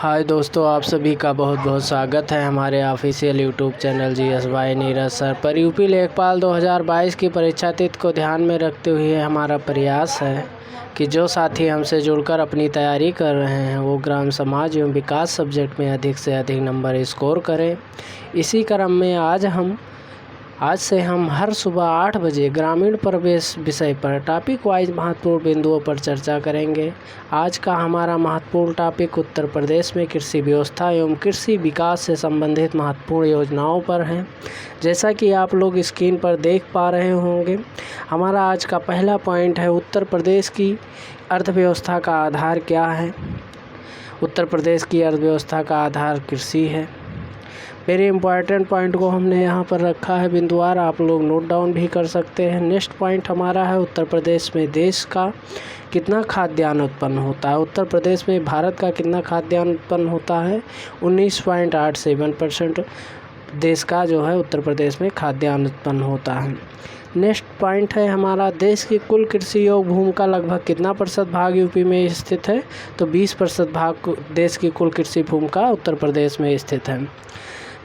हाय दोस्तों, आप सभी का बहुत बहुत स्वागत है हमारे official YouTube channel GS by Neeraj sir पर। यूपी लेखपाल 2022 की परीक्षा तिथि को ध्यान में रखते हुए हमारा प्रयास है कि जो साथी हमसे जुड़कर अपनी तैयारी कर रहे हैं वो ग्राम समाज एवं विकास सब्जेक्ट में अधिक से अधिक नंबर स्कोर करें। इसी क्रम में आज से हम हर सुबह 8 बजे ग्रामीण प्रवेश विषय पर टॉपिक वाइज महत्वपूर्ण बिंदुओं पर चर्चा करेंगे। आज का हमारा महत्वपूर्ण टॉपिक उत्तर प्रदेश में कृषि व्यवस्था एवं कृषि विकास से संबंधित महत्वपूर्ण योजनाओं पर है। जैसा कि आप लोग स्क्रीन पर देख पा रहे होंगे, हमारा आज का पहला पॉइंट है उत्तर प्रदेश की अर्थव्यवस्था का आधार क्या है। उत्तर प्रदेश की अर्थव्यवस्था का आधार कृषि है। वेरी इंपॉर्टेंट पॉइंट को हमने यहाँ पर रखा है बिंदुवार, आप लोग नोट डाउन भी कर सकते हैं। नेक्स्ट पॉइंट हमारा है उत्तर प्रदेश में देश का कितना खाद्यान्न उत्पन्न होता है। उत्तर प्रदेश में भारत का कितना खाद्यान्न उत्पन्न होता है, 19.87% देश का जो है उत्तर प्रदेश में खाद्यान्न उत्पन्न होता है। नेक्स्ट पॉइंट है हमारा देश की कुल कृषि योग्य भूमि का लगभग कितना प्रतिशत भाग यूपी में स्थित है, तो 20% भाग देश की कुल कृषि भूमि का उत्तर प्रदेश में स्थित है।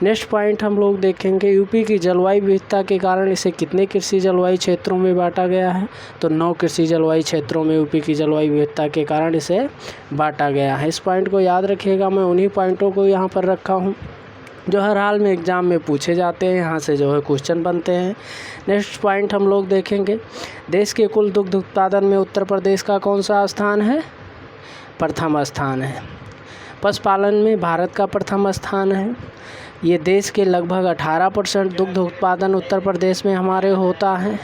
नेक्स्ट पॉइंट हम लोग देखेंगे यूपी की जलवायु विविधता के कारण इसे कितने कृषि जलवायु क्षेत्रों में बांटा गया है, तो 9 कृषि जलवायु क्षेत्रों में यूपी की जलवायु विविधता के कारण इसे बांटा गया है। इस पॉइंट को याद रखिएगा, मैं उन्हीं पॉइंटों को यहाँ पर रखा हूँ जो हर हाल में एग्ज़ाम में पूछे जाते हैं, यहाँ से जो है क्वेश्चन बनते हैं। नेक्स्ट पॉइंट हम लोग देखेंगे देश के कुल दुग्ध उत्पादन में उत्तर प्रदेश का कौन सा स्थान है, प्रथम स्थान है। पशुपालन में भारत का प्रथम स्थान है। ये देश के लगभग 18% दुग्ध उत्पादन उत्तर प्रदेश में हमारे होता है।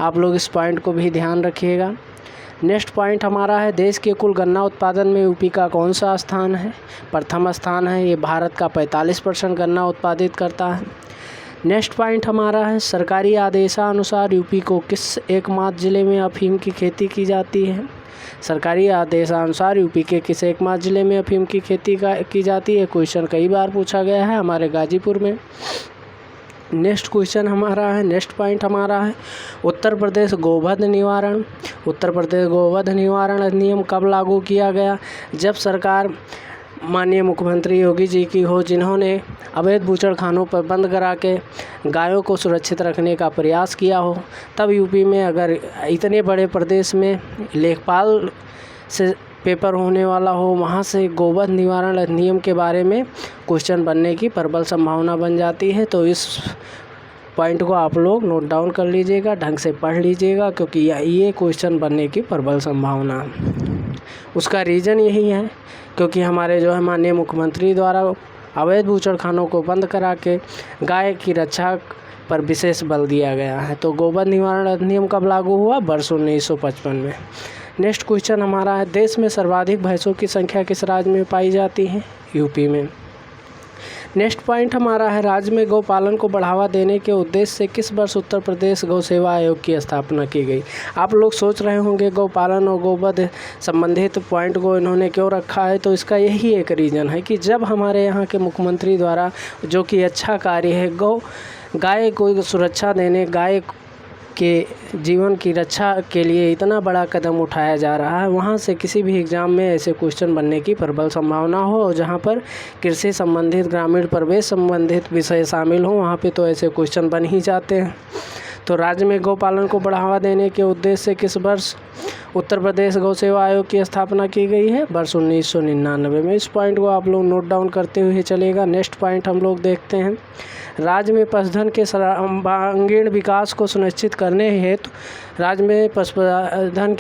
आप लोग इस पॉइंट को भी ध्यान रखिएगा। नेक्स्ट पॉइंट हमारा है देश के कुल गन्ना उत्पादन में यूपी का कौन सा स्थान है, प्रथम स्थान है। ये भारत का 45% गन्ना उत्पादित करता है। नेक्स्ट पॉइंट हमारा है सरकारी आदेशानुसार यूपी को किस एकमात्र ज़िले में अफीम की खेती की जाती है। सरकारी आदेशानुसार यूपी के किस एकमात्र ज़िले में अफीम की खेती की जाती है। क्वेश्चन कई बार पूछा गया है हमारे गाजीपुर में। नेक्स्ट क्वेश्चन हमारा है, नेक्स्ट पॉइंट हमारा है उत्तर प्रदेश गोवध निवारण। उत्तर प्रदेश गोवध निवारण अधिनियम कब लागू किया गया, जब सरकार माननीय मुख्यमंत्री योगी जी की हो, जिन्होंने अवैध बूचड़खानों पर बंद करा के गायों को सुरक्षित रखने का प्रयास किया हो। तब यूपी में अगर इतने बड़े प्रदेश में लेखपाल से पेपर होने वाला हो, वहाँ से गोवध निवारण अधिनियम के बारे में क्वेश्चन बनने की प्रबल संभावना बन जाती है। तो इस पॉइंट को आप लोग नोट डाउन कर लीजिएगा, ढंग से पढ़ लीजिएगा, क्योंकि ये क्वेश्चन बनने की प्रबल संभावना। उसका रीज़न यही है क्योंकि हमारे जो है माननीय मुख्यमंत्री द्वारा अवैध बूचड़खानों को बंद करा के गाय की रक्षा पर विशेष बल दिया गया है। तो गोवध निवारण अधिनियम कब लागू हुआ, वर्ष 1955 में। नेक्स्ट क्वेश्चन हमारा है देश में सर्वाधिक भैंसों की संख्या किस राज्य में पाई जाती है, यूपी में। नेक्स्ट पॉइंट हमारा है राज्य में गौपालन को बढ़ावा देने के उद्देश्य से किस वर्ष उत्तर प्रदेश गौ सेवा आयोग की स्थापना की गई। आप लोग सोच रहे होंगे गौपालन और गौवध संबंधित पॉइंट को इन्होंने क्यों रखा है, तो इसका यही एक रीज़न है कि जब हमारे यहाँ के मुख्यमंत्री द्वारा जो कि अच्छा कार्य है गाय को सुरक्षा देने, गाय के जीवन की रक्षा के लिए इतना बड़ा कदम उठाया जा रहा है, वहाँ से किसी भी एग्ज़ाम में ऐसे क्वेश्चन बनने की प्रबल संभावना हो। और जहाँ पर कृषि संबंधित, ग्रामीण प्रवेश संबंधित विषय शामिल हों, वहाँ पे तो ऐसे क्वेश्चन बन ही जाते हैं। तो राज्य में गौपालन को बढ़ावा देने के उद्देश्य से किस वर्ष उत्तर प्रदेश गौ सेवा आयोग की स्थापना की गई है, वर्ष 1999 में। इस पॉइंट को आप लोग नोट डाउन करते हुए चलेगा। नेक्स्ट पॉइंट हम लोग देखते हैं राज्य में पशुधन के सर्वांगीण विकास को सुनिश्चित करने हेतु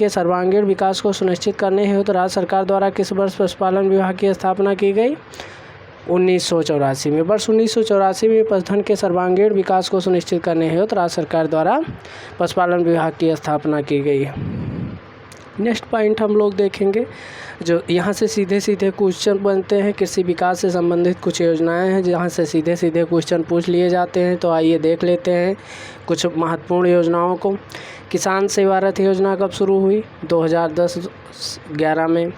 सर्वांगीण विकास को सुनिश्चित करने हेतु राज्य सरकार द्वारा किस वर्ष पशुपालन विभाग की स्थापना की गई, 1984 में। वर्ष 1984 में पशुधन के सर्वांगीण विकास को सुनिश्चित करने हेतु राज्य सरकार द्वारा पशुपालन विभाग की स्थापना की गई है। नेक्स्ट पॉइंट हम लोग देखेंगे जो यहाँ से सीधे सीधे क्वेश्चन बनते हैं। कृषि विकास से संबंधित कुछ योजनाएं हैं जहाँ से सीधे सीधे क्वेश्चन पूछ लिए जाते हैं। तो आइए देख लेते हैं कुछ महत्वपूर्ण योजनाओं को। किसान सेवा रथ योजना कब शुरू हुई, 2010-11 में।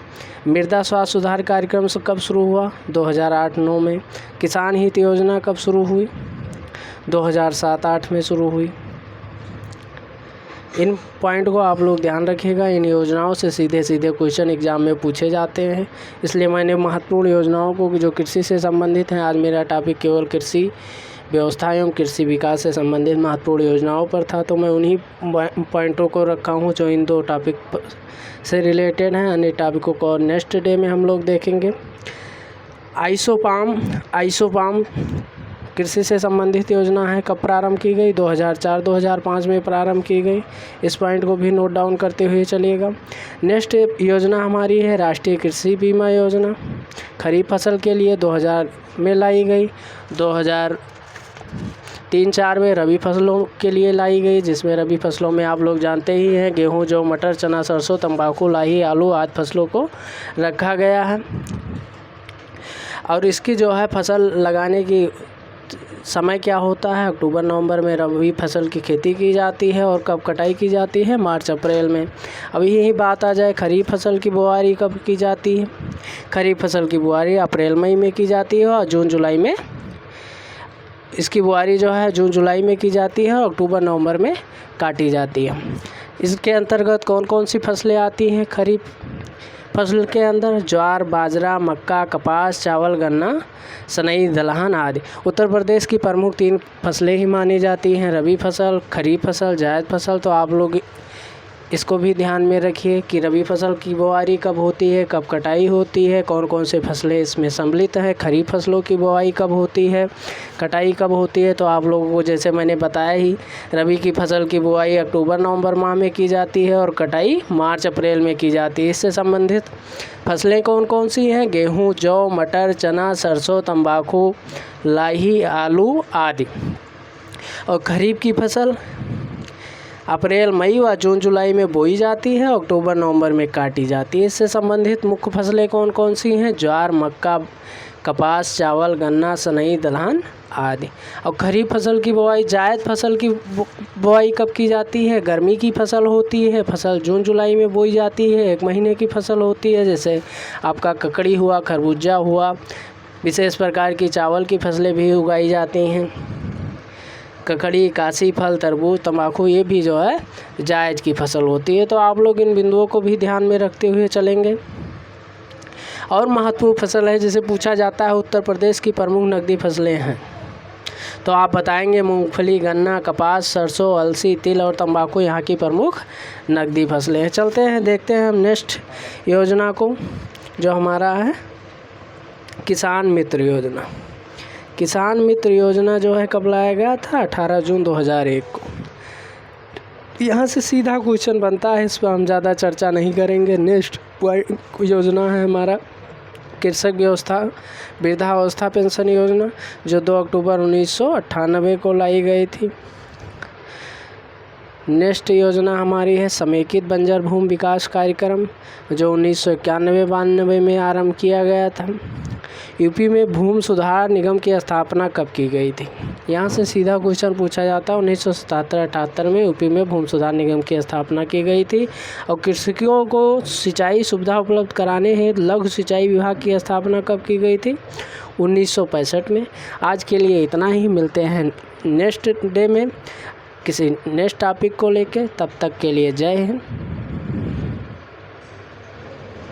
मृदा स्वास्थ्य सुधार कार्यक्रम कब शुरू हुआ, 2008-9 में। किसान हित योजना कब शुरू हुई, 2007-8 में शुरू हुई। इन पॉइंट को आप लोग ध्यान रखिएगा। इन योजनाओं से सीधे सीधे क्वेश्चन एग्जाम में पूछे जाते हैं, इसलिए मैंने महत्वपूर्ण योजनाओं को जो कृषि से संबंधित हैं, आज मेरा टॉपिक केवल कृषि व्यवस्था एवं कृषि विकास से संबंधित महत्वपूर्ण योजनाओं पर था, तो मैं उन्हीं पॉइंटों को रखा हूँ जो इन 2 टॉपिक से रिलेटेड हैं। अन्य टॉपिकों को नेक्स्ट डे में हम लोग देखेंगे। आइसोपाम कृषि से संबंधित योजना है, कब प्रारंभ की गई? 2004-2005 में प्रारंभ की गई। इस पॉइंट को भी नोट डाउन करते हुए चलिएगा। नेक्स्ट योजना हमारी है राष्ट्रीय कृषि बीमा योजना, खरीफ फसल के लिए 2000 में लाई गई, 2003-04 में रबी फसलों के लिए लाई गई, जिसमें रबी फसलों में आप लोग जानते ही हैं गेहूँ, जौ, मटर, चना, सरसों, तंबाकू, लाही, आलू आदि फसलों को रखा गया है। और इसकी जो है फसल लगाने की समय क्या होता है? अक्टूबर-नवंबर में रबी फसल की खेती की जाती है और कब कटाई की जाती है? मार्च-अप्रैल में। अब यही बात आ जाए खरीफ फसल की बुआई कब की जाती है? खरीफ फसल की बुआई अप्रैल-मई में की जाती है और जून-जुलाई में इसकी बुआई जो है जून-जुलाई में की जाती है और अक्टूबर-नवंबर में काटी जाती है। इसके अंतर्गत कौन कौन सी फसलें आती हैं? खरीफ फसल के अंदर ज्वार, बाजरा, मक्का, कपास, चावल, गन्ना, सनई, दलहन आदि। उत्तर प्रदेश की प्रमुख 3 फसलें ही मानी जाती हैं, रबी फसल, खरीफ फसल, जायद फसल। तो आप लोग इसको भी ध्यान में रखिए कि रबी फसल की बुआई कब होती है, कब कटाई होती है, कौन कौन से फसलें इसमें सम्मिलित हैं, खरीफ फसलों की बुआई कब होती है, कटाई कब होती है। तो आप लोगों को जैसे मैंने बताया ही, रबी की फसल की बुआई अक्टूबर-नवंबर माह में की जाती है और कटाई मार्च-अप्रैल में की जाती है। इससे संबंधित फसलें कौन कौन सी हैं? गेहूँ, जौ, मटर, चना, सरसों, तंबाकू, लाही, आलू आदि। और खरीफ की फसल अप्रैल, मई व जून-जुलाई में बोई जाती है, अक्टूबर-नवंबर में काटी जाती है। इससे संबंधित मुख्य फसलें कौन कौन सी हैं? ज्वार, मक्का, कपास, चावल, गन्ना, सनई, दलहन आदि। और खरीफ फसल की बुआई, जायद फसल की बुआई कब की जाती है? गर्मी की फसल होती है, फसल जून-जुलाई में बोई जाती है, 1 महीने की फसल होती है, जैसे आपका ककड़ी हुआ, खरबूजा हुआ, विशेष प्रकार की चावल की फसलें भी उगाई जाती हैं, ककड़ी, काशी फल, तरबूज, तंबाकू, ये भी जो है जायद की फसल होती है। तो आप लोग इन बिंदुओं को भी ध्यान में रखते हुए चलेंगे। और महत्वपूर्ण फसल है जिसे पूछा जाता है उत्तर प्रदेश की प्रमुख नकदी फसलें हैं, तो आप बताएंगे मूंगफली, गन्ना, कपास, सरसों, अलसी, तिल और तंबाकू यहाँ की प्रमुख नकदी फसलें हैं। चलते हैं, देखते हैं हम नेक्स्ट योजना को, जो हमारा है किसान मित्र योजना। किसान मित्र योजना जो है कब लाया गया था? 18 जून 2001 को। यहाँ से सीधा क्वेश्चन बनता है, इस पर हम ज़्यादा चर्चा नहीं करेंगे। नेक्स्ट योजना है हमारा कृषक व्यवस्था वृद्धावस्था पेंशन योजना, जो 2 अक्टूबर 1998 को लाई गई थी। नेक्स्ट योजना हमारी है समेकित बंजर भूमि विकास कार्यक्रम, जो 1991-92 में आरंभ किया गया था। यूपी में भूमि सुधार निगम की स्थापना कब की गई थी? यहाँ से सीधा क्वेश्चन पूछा जाता है। 1977-78 में यूपी में भूमि सुधार निगम की स्थापना की गई थी। और कृषकों को सिंचाई सुविधा उपलब्ध कराने हेतु लघु सिंचाई विभाग की स्थापना कब की गई थी? 1965 में। आज के लिए इतना ही, मिलते हैं नेक्स्ट डे में किसी नेक्स्ट टॉपिक को लेके। तब तक के लिए जय हिंद।